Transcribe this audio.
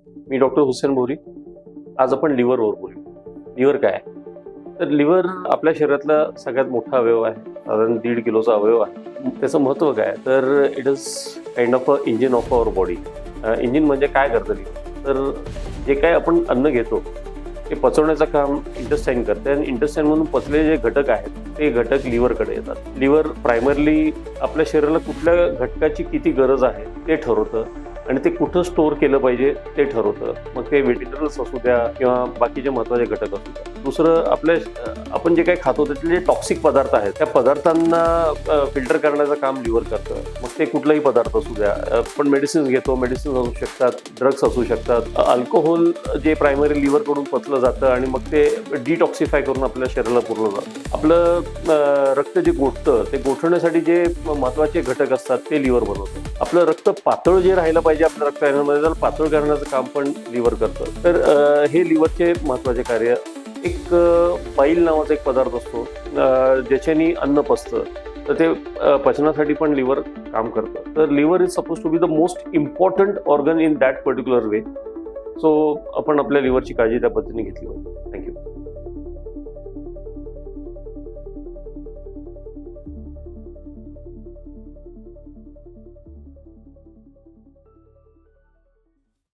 मी doctor Hussain बोरी. आज आपण लिव्हरवर बोलू. लिव्हर काय आहे? तर लिव्हर आपल्या शरीरातला सगळ्यात मोठा अवयव आहे. साधारण 1.5 किलोचा अवयव आहे. त्याचं महत्त्व काय? तर it is kind of a engine of our body. Engine म्हणजे काय करतं लिव्हर? तर जे काही आपण अन्न घेतो ते पचवण्याचं काम इंटेस्टाईन करते आणि इंटेस्टाईनमधून पचलेले जे घटक आहेत ते घटक लिव्हरकडे येतात. लिव्हर प्रायमरली आपल्या शरीराला कुठल्या घटकाची किती गरज आहे ते ठरवतं आणि ते कुठं स्टोअर केलं पाहिजे ते ठरवतं. मग ते व्हेजिटेबल्स असू द्या किंवा बाकीचे महत्त्वाचे घटक असू द्या. दुसरं आपण जे काही खातो त्यातले जे टॉक्सिक पदार्थ आहेत त्या पदार्थांना फिल्टर करण्याचं काम लिव्हर करतं. मग ते कुठलाही पदार्थ असू द्या. आपण मेडिसिन्स घेतो, मेडिसिन्स असू शकतात, ड्रग्स असू शकतात. अल्कोहोल जे प्रायमरी लिव्हरकडून पचलं जातं आणि मग ते डिटॉक्सिफाय करून आपल्या शरीराला पुरवलं जातं. आपलं रक्त जे गोठतं ते गोठवण्यासाठी जे महत्त्वाचे घटक असतात ते लिव्हर बनवतं. आपलं रक्त पातळ जे राहिलं पाहिजे आपल्या रक्तामध्ये त्याला पातळ करण्याचं काम पण लिव्हर करतं. तर हे लिव्हरचे महत्त्वाचे कार्य. एक बाईल नावाचा एक पदार्थ असतो ज्याच्यानी अन्न पचतं, तर ते पचनासाठी पण लिव्हर काम करतं. तर liver is suppose to be the most important organ in that particular way. So आपण आपल्या लिव्हरची काळजी त्या पद्धतीने घेतली पाहिजे. थँक्यू.